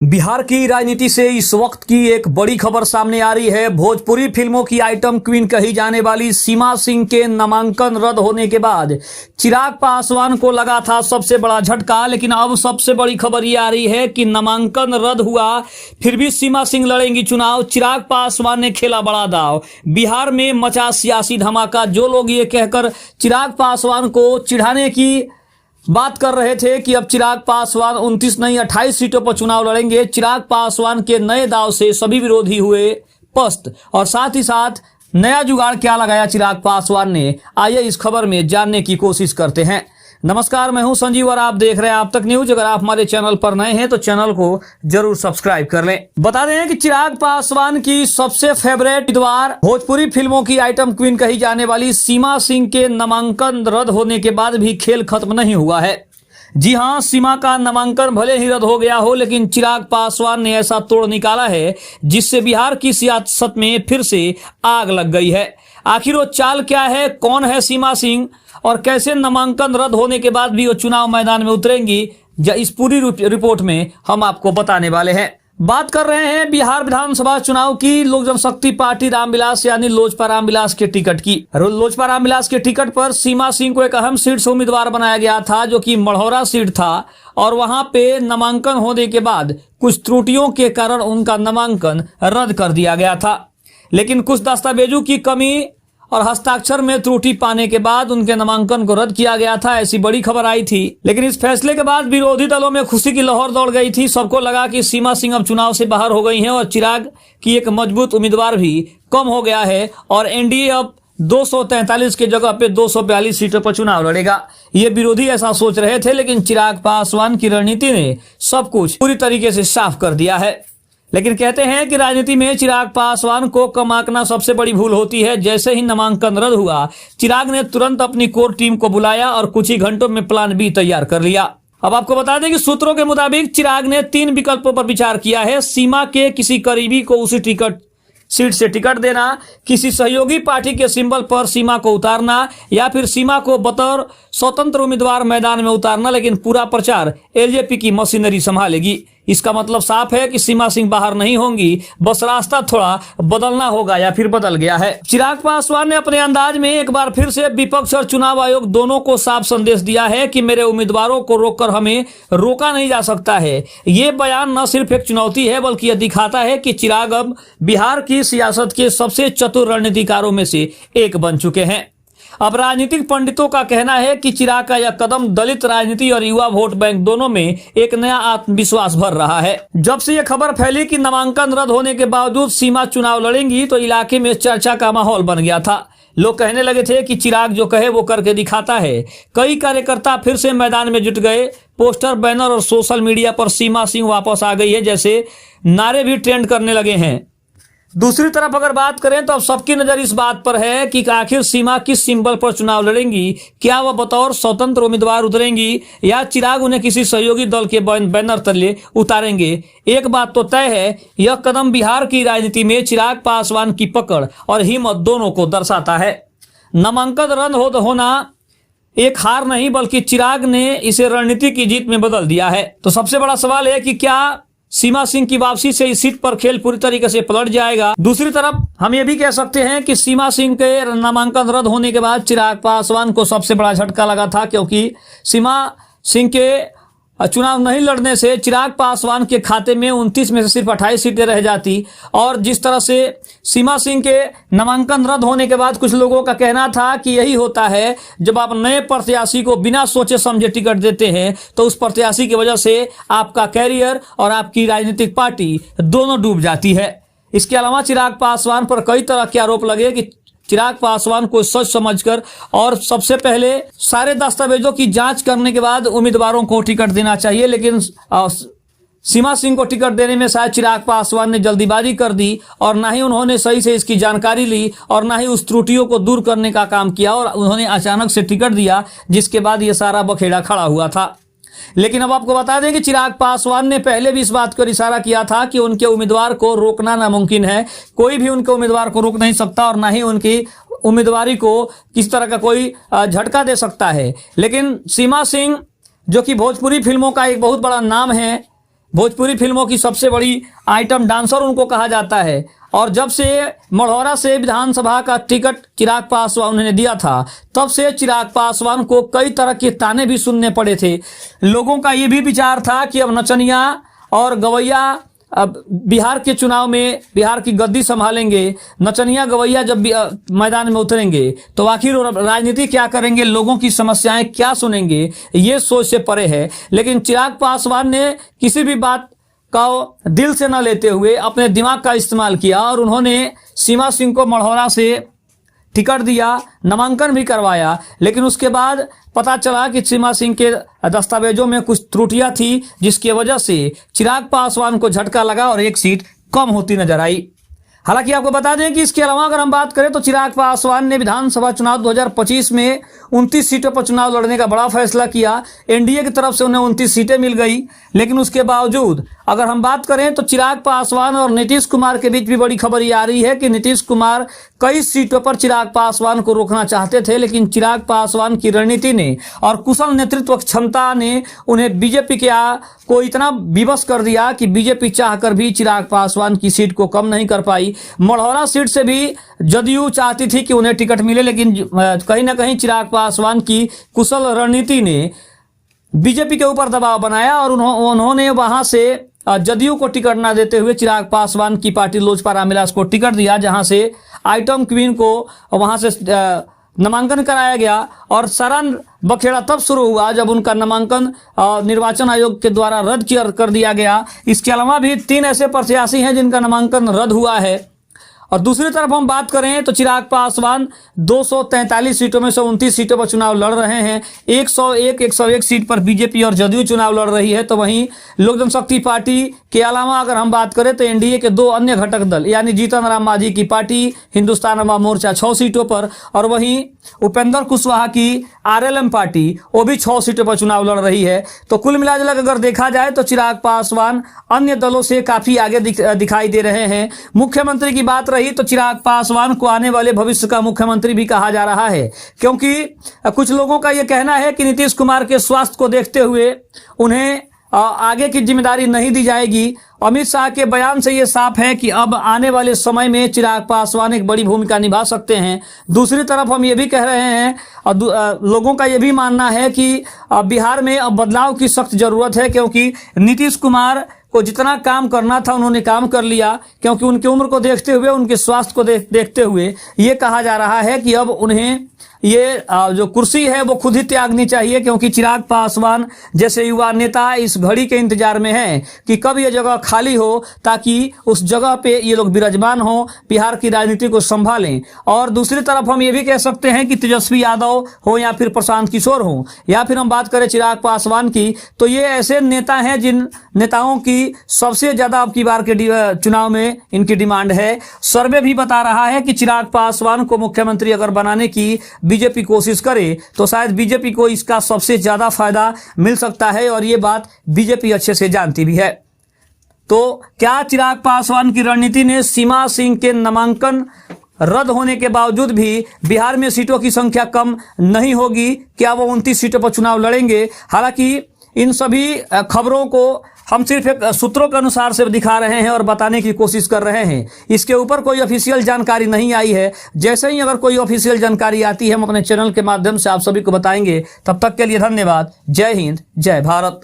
बिहार की राजनीति से इस वक्त की एक बड़ी खबर सामने आ रही है। भोजपुरी फिल्मों की आइटम क्वीन कही जाने वाली सीमा सिंह के नामांकन रद्द होने के बाद चिराग पासवान को लगा था सबसे बड़ा झटका, लेकिन अब सबसे बड़ी खबर ये आ रही है कि नामांकन रद्द हुआ, फिर भी सीमा सिंह लड़ेंगी चुनाव। चिराग पासवान ने खेला बड़ा दांव, बिहार में मचा सियासी धमाका। जो लोग ये कहकर चिराग पासवान को चिढ़ाने की बात कर रहे थे कि अब चिराग पासवान 29 नहीं 28 सीटों पर चुनाव लड़ेंगे, चिराग पासवान के नए दाव से सभी विरोधी हुए पस्त। और साथ ही साथ नया जुगाड़ क्या लगाया चिराग पासवान ने, आइए इस खबर में जानने की कोशिश करते हैं। नमस्कार, मैं हूं संजीव और आप देख रहे हैं आप तक न्यूज। अगर आप हमारे चैनल पर नए हैं तो चैनल को जरूर सब्सक्राइब कर लें। बता दें कि चिराग पासवान की सबसे फेवरेट उम्मीदवार, भोजपुरी फिल्मों की आइटम क्वीन कही जाने वाली सीमा सिंह के नामांकन रद्द होने के बाद भी खेल खत्म नहीं हुआ है। जी हां, सीमा का नामांकन भले ही रद्द हो गया हो, लेकिन चिराग पासवान ने ऐसा तोड़ निकाला है जिससे बिहार की सियासत में फिर से आग लग गई है। आखिर वो चाल क्या है, कौन है सीमा सिंह और कैसे नामांकन रद्द होने के बाद भी वो चुनाव मैदान में उतरेंगी, इस पूरी रिपोर्ट में हम आपको बताने वाले हैं। बात कर रहे हैं बिहार विधानसभा चुनाव की। लोक जनशक्ति पार्टी रामविलास यानी लोजपा रामविलास के टिकट की। लोजपा रामविलास के टिकट पर सीमा सिंह को एक अहम सीट से उम्मीदवार बनाया गया था, जो कि मढ़ौरा सीट था, और वहां पे नामांकन होने के बाद कुछ त्रुटियों के कारण उनका नामांकन रद्द कर दिया गया था। लेकिन कुछ दस्तावेजों की कमी और हस्ताक्षर में त्रुटि पाने के बाद उनके नामांकन को रद्द किया गया था, ऐसी बड़ी खबर आई थी। लेकिन इस फैसले के बाद विरोधी दलों में खुशी की लहर दौड़ गई थी। सबको लगा कि सीमा सिंह अब चुनाव से बाहर हो गई हैं और चिराग की एक मजबूत उम्मीदवार भी कम हो गया है और एनडीए अब 243 की जगह पे 242 सीटों पर चुनाव लड़ेगा। ये विरोधी ऐसा सोच रहे थे, लेकिन चिराग पासवान की रणनीति ने सब कुछ पूरी तरीके से साफ कर दिया है। लेकिन कहते हैं कि राजनीति में चिराग पासवान को कम आंकना सबसे बड़ी भूल होती है। जैसे ही नामांकन रद्द हुआ, चिराग ने तुरंत अपनी कोर टीम को बुलाया और कुछ ही घंटों में प्लान बी तैयार कर लिया। अब आपको बता दें कि सूत्रों के मुताबिक चिराग ने 3 विकल्पों पर विचार किया है। सीमा के किसी करीबी को उसी सीट से टिकट देना, किसी सहयोगी पार्टी के सिंबल पर सीमा को उतारना, या फिर सीमा को बतौर स्वतंत्र उम्मीदवार मैदान में उतारना, लेकिन पूरा प्रचार एलजेपी की मशीनरी संभालेगी। इसका मतलब साफ है कि सीमा सिंह बाहर नहीं होंगी, बस रास्ता थोड़ा बदलना होगा या फिर बदल गया है। चिराग पासवान ने अपने अंदाज में एक बार फिर से विपक्ष और चुनाव आयोग दोनों को साफ संदेश दिया है कि मेरे उम्मीदवारों को रोककर हमें रोका नहीं जा सकता है। ये बयान न सिर्फ एक चुनौती है, बल्कि यह दिखाता है कि चिराग अब बिहार की सियासत के सबसे चतुर रणनीतिकारों में से एक बन चुके हैं। अब राजनीतिक पंडितों का कहना है कि चिराग का यह कदम दलित राजनीति और युवा वोट बैंक दोनों में एक नया आत्मविश्वास भर रहा है। जब से यह खबर फैली कि नामांकन रद्द होने के बावजूद सीमा चुनाव लड़ेंगी, तो इलाके में चर्चा का माहौल बन गया था। लोग कहने लगे थे कि चिराग जो कहे वो करके दिखाता है। कई कार्यकर्ता फिर से मैदान में जुट गए। पोस्टर, बैनर और सोशल मीडिया पर सीमा सिंह वापस आ गई है जैसे नारे भी ट्रेंड करने लगे हैं। दूसरी तरफ अगर बात करें तो अब सबकी नजर इस बात पर है कि आखिर सीमा किस सिंबल पर चुनाव लड़ेंगी। क्या वह बतौर स्वतंत्र उम्मीदवार उतरेंगी या चिराग उन्हें किसी सहयोगी दल के बैनर तले उतारेंगे। एक बात तो तय है, यह कदम बिहार की राजनीति में चिराग पासवान की पकड़ और हिम्मत दोनों को दर्शाता है। नामांकन रद्द होना एक हार नहीं, बल्कि चिराग ने इसे रणनीति की जीत में बदल दिया है। तो सबसे बड़ा सवाल है कि क्या सीमा सिंह की वापसी से इस सीट पर खेल पूरी तरीके से पलट जाएगा। दूसरी तरफ हम ये भी कह सकते हैं कि सीमा सिंह के नामांकन रद्द होने के बाद चिराग पासवान को सबसे बड़ा झटका लगा था, क्योंकि सीमा सिंह के चुनाव नहीं लड़ने से चिराग पासवान के खाते में 29 में से सिर्फ 28 सीटें रह जाती। और जिस तरह से सीमा सिंह के नामांकन रद्द होने के बाद कुछ लोगों का कहना था कि यही होता है, जब आप नए प्रत्याशी को बिना सोचे समझे टिकट देते हैं तो उस प्रत्याशी की वजह से आपका कैरियर और आपकी राजनीतिक पार्टी दोनों डूब जाती है। इसके अलावा चिराग पासवान पर कई तरह के आरोप लगे कि चिराग पासवान को सच समझकर और सबसे पहले सारे दस्तावेजों की जांच करने के बाद उम्मीदवारों को टिकट देना चाहिए। लेकिन सीमा सिंह को टिकट देने में शायद चिराग पासवान ने जल्दीबाजी कर दी और ना ही उन्होंने सही से इसकी जानकारी ली और ना ही उस त्रुटियों को दूर करने का काम किया, और उन्होंने अचानक से टिकट दिया, जिसके बाद ये सारा बखेड़ा खड़ा हुआ था। लेकिन अब आपको बता दें कि चिराग पासवान ने पहले भी इस बात पर इशारा किया था कि उनके उम्मीदवार को रोकना नामुमकिन है। कोई भी उनके उम्मीदवार को रोक नहीं सकता और ना ही उनकी उम्मीदवारी को किस तरह का कोई झटका दे सकता है। लेकिन सीमा सिंह, जो कि भोजपुरी फिल्मों का एक बहुत बड़ा नाम है, भोजपुरी फिल्मों की सबसे बड़ी आइटम डांसर उनको कहा जाता है। और जब से मढ़ौरा से विधानसभा का टिकट चिराग पासवान ने दिया था, तब से चिराग पासवान को कई तरह के ताने भी सुनने पड़े थे। लोगों का ये भी विचार था कि अब नचनिया और गवैया अब बिहार के चुनाव में बिहार की गद्दी संभालेंगे, नचनिया गवैया जब मैदान में उतरेंगे तो आखिर राजनीति क्या करेंगे, लोगों की समस्याएं क्या सुनेंगे, ये सोच से परे है। लेकिन चिराग पासवान ने किसी भी बात का दिल से न लेते हुए अपने दिमाग का इस्तेमाल किया और उन्होंने सीमा सिंह को मढ़ौरा से टिकट दिया, नामांकन भी करवाया। लेकिन उसके बाद पता चला कि सीमा सिंह के दस्तावेजों में कुछ त्रुटियां थी, जिसकी वजह से चिराग पासवान को झटका लगा और एक सीट कम होती नजर आई। हालांकि आपको बता दें कि इसके अलावा अगर हम बात करें तो चिराग पासवान ने विधानसभा चुनाव 2025 में 29 सीटों पर चुनाव लड़ने का बड़ा फैसला किया। एनडीए की तरफ से उन्हें 29 सीटें मिल गई। लेकिन उसके बावजूद अगर हम बात करें तो चिराग पासवान और नीतीश कुमार के बीच भी बड़ी खबर ये आ रही है कि नीतीश कुमार कई सीटों पर चिराग पासवान को रोकना चाहते थे, लेकिन चिराग पासवान की रणनीति ने और कुशल नेतृत्व क्षमता ने उन्हें बीजेपी को इतना विवश कर दिया कि बीजेपी चाहकर भी चिराग पासवान की सीट को कम नहीं कर पाई। मढ़ौरा सीट से भी जदयू चाहती थी कि उन्हें टिकट मिले, लेकिन कहीं ना कहीं चिराग पासवान की कुशल रणनीति ने बीजेपी के ऊपर दबाव बनाया और उन्होंने वहां से जदयू को टिकट न देते हुए चिराग पासवान की पार्टी लोजपा रामविलास को टिकट दिया, जहां से आइटम क्वीन को वहां से नामांकन कराया गया। और सारा बखेड़ा तब शुरू हुआ जब उनका नामांकन निर्वाचन आयोग के द्वारा रद्द कर दिया गया। इसके अलावा भी 3 ऐसे प्रत्याशी हैं जिनका नामांकन रद्द हुआ है। और दूसरी तरफ हम बात करें तो चिराग पासवान 243 सीटों में से 29 सीटों पर चुनाव लड़ रहे हैं। 101 सीट पर बीजेपी और जदयू चुनाव लड़ रही है। तो वहीं लोक जनशक्ति पार्टी के अलावा अगर हम बात करें तो एनडीए के 2 अन्य घटक दल यानी जीतन राम मांझी की पार्टी हिंदुस्तान अवाम मोर्चा 6 सीटों पर, और वहीं उपेंद्र कुशवाहा की आरएलएम पार्टी वो भी 6 सीटों पर चुनाव लड़ रही है। तो कुल मिलाकर अगर देखा जाए तो चिराग पासवान अन्य दलों से काफी आगे दिखाई दे रहे हैं। मुख्यमंत्री की बात रही तो चिराग पासवान को आने वाले भविष्य का मुख्यमंत्री भी कहा जा रहा है, क्योंकि कुछ लोगों का यह कहना है कि नीतीश कुमार के स्वास्थ्य को देखते हुए उन्हें आगे की जिम्मेदारी नहीं दी जाएगी। अमित शाह के बयान से यह साफ है कि अब आने वाले समय में चिराग पासवान एक बड़ी भूमिका निभा सकते हैं। दूसरी तरफ हम ये भी कह रहे हैं और लोगों का यह भी मानना है कि बिहार में अब बदलाव की सख्त जरूरत है, क्योंकि नीतीश कुमार को जितना काम करना था उन्होंने काम कर लिया। क्योंकि उनकी उम्र को देखते हुए, उनके स्वास्थ्य को देखते हुए ये कहा जा रहा है कि अब उन्हें ये जो कुर्सी है वो खुद ही त्यागनी चाहिए, क्योंकि चिराग पासवान जैसे युवा नेता इस घड़ी के इंतजार में हैं कि कब ये जगह खाली हो, ताकि उस जगह पे ये लोग विराजमान हो, बिहार की राजनीति को संभालें। और दूसरी तरफ हम ये भी कह सकते हैं कि तेजस्वी यादव हो या फिर प्रशांत किशोर हो या फिर हम बात करें चिराग पासवान की, तो ये ऐसे नेता हैं जिन नेताओं की सबसे ज्यादा अब की बार के चुनाव में इनकी डिमांड है। सर्वे भी बता रहा है कि चिराग पासवान को मुख्यमंत्री अगर बनाने की बीजेपी कोशिश करे तो शायद बीजेपी को इसका सबसे ज्यादा फायदा मिल सकता है, और ये बात बीजेपी अच्छे से जानती भी है। तो क्या चिराग पासवान की रणनीति ने सीमा सिंह के नामांकन रद्द होने के बावजूद भी बिहार में सीटों की संख्या कम नहीं होगी? क्या वो 29 सीटों पर चुनाव लड़ेंगे? हालांकि इन सभी खबरों को हम सिर्फ एक सूत्रों के अनुसार से दिखा रहे हैं और बताने की कोशिश कर रहे हैं। इसके ऊपर कोई ऑफिशियल जानकारी नहीं आई है। जैसे ही अगर कोई ऑफिशियल जानकारी आती है हम अपने चैनल के माध्यम से आप सभी को बताएंगे। तब तक के लिए धन्यवाद। जय हिंद, जय भारत।